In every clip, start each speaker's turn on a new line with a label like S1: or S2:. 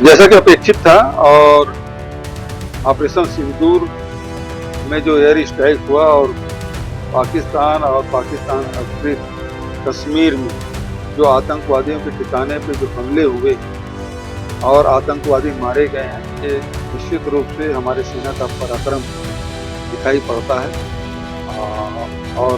S1: जैसा कि अपेक्षित था और ऑपरेशन सिंदूर में जो एयर स्ट्राइक हुआ और पाकिस्तान अफ्रीक कश्मीर में जो आतंकवादियों के ठिकाने पे जो हमले हुए और आतंकवादी मारे गए हैं, ये निश्चित रूप से हमारे सेना का पराक्रम दिखाई पड़ता है। और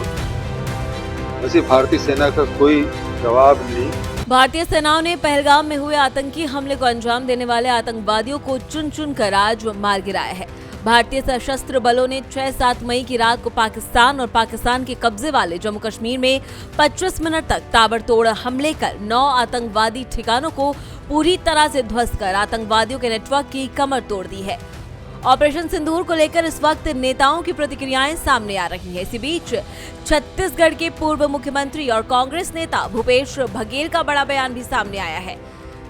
S1: वैसे भारतीय सेना का कोई जवाब नहीं।
S2: भारतीय सेनाओं ने पहलगाम में हुए आतंकी हमले को अंजाम देने वाले आतंकवादियों को चुन चुन कर आज मार गिराया है। भारतीय सशस्त्र बलों ने 6-7 मई की रात को पाकिस्तान और पाकिस्तान के कब्जे वाले जम्मू कश्मीर में 25 मिनट तक ताबड़तोड़ हमले कर 9 आतंकवादी ठिकानों को पूरी तरह से ध्वस्त कर आतंकवादियों के नेटवर्क की कमर तोड़ दी है। ऑपरेशन सिंदूर को लेकर इस वक्त नेताओं की प्रतिक्रियाएं सामने आ रही हैं। इसी बीच छत्तीसगढ़ के पूर्व मुख्यमंत्री और कांग्रेस नेता भूपेश बघेल का बड़ा बयान भी सामने आया है।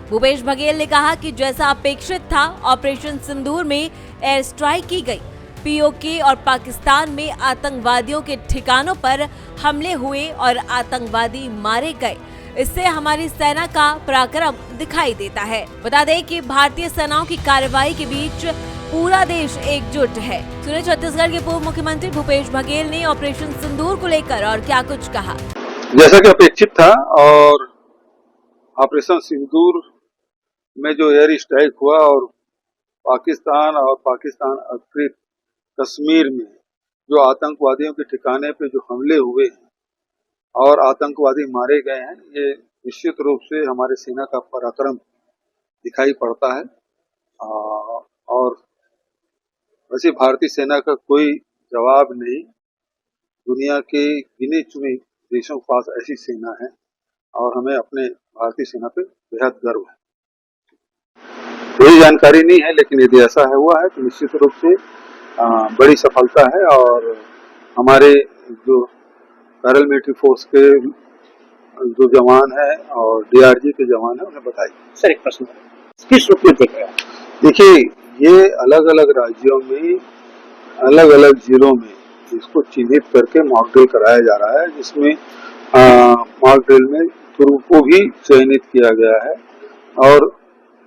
S2: भूपेश बघेल ने कहा कि जैसा अपेक्षित था, ऑपरेशन सिंदूर में एयर स्ट्राइक की गई, पीओके और पाकिस्तान में आतंकवादियों के ठिकानों पर हमले हुए और आतंकवादी मारे गए। इससे हमारी सेना का पराक्रम दिखाई देता है। बता दें कि भारतीय सेनाओं की कार्रवाई के बीच पूरा देश एकजुट है। सुनिए छत्तीसगढ़ के पूर्व मुख्यमंत्री भूपेश बघेल ने ऑपरेशन सिंदूर को लेकर और क्या कुछ कहा।
S1: जैसा कि अपेक्षित था और ऑपरेशन सिंदूर में जो एयर स्ट्राइक हुआ और पाकिस्तान अफ्रीक कश्मीर में जो आतंकवादियों के ठिकाने पे जो हमले हुए हैं और आतंकवादी मारे गए हैं, ये निश्चित रूप से हमारे सेना का पराक्रम दिखाई पड़ता है। और वैसे भारतीय सेना का कोई जवाब नहीं। दुनिया के गिने चुने देशों के पास ऐसी सेना है और हमें अपने भारतीय सेना पे बेहद गर्व है। कोई जानकारी नहीं है, लेकिन यदि ऐसा है हुआ है तो निश्चित रूप से बड़ी सफलता है और हमारे जो पैरामिलिट्री फोर्स के जो जवान है और डीआरजी के जवान है उन्हें बताइए।
S3: सर, एक प्रश्न किस रूप में देख रहे हैं?
S1: देखिए, ये अलग अलग राज्यों में अलग अलग जिलों में इसको चिन्हित करके मॉक ड्रिल कराया जा रहा है, जिसमें मॉक ड्रिल में दुर्ग को भी चयनित किया गया है। और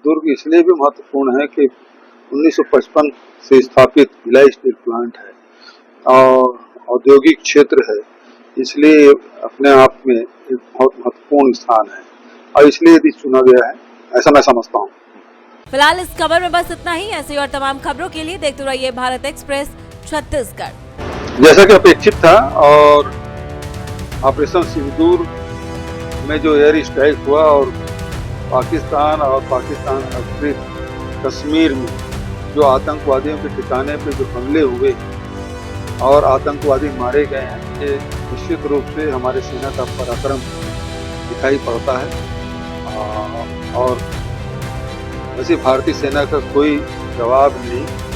S1: दुर्ग इसलिए भी महत्वपूर्ण है कि 1955 से स्थापित भिलाई स्टील प्लांट है और औद्योगिक क्षेत्र है, इसलिए अपने आप में एक बहुत महत्वपूर्ण स्थान है और इसलिए यदि चुना गया है, ऐसा मैं समझता हूँ।
S2: फिलहाल इस खबर में बस इतना ही। ऐसी और तमाम खबरों के लिए देखते रहिए भारत एक्सप्रेस छत्तीसगढ़।
S1: जैसा कि अपेक्षित था और ऑपरेशन सिंदूर में जो एयर स्ट्राइक हुआ और पाकिस्तान अफ्रीक कश्मीर में जो आतंकवादियों के ठिकाने पे जो हमले हुए और आतंकवादी मारे गए हैं, ये निश्चित रूप से हमारे सेना का पराक्रम दिखाई पड़ता है। और वैसे भारतीय सेना का कोई जवाब नहीं।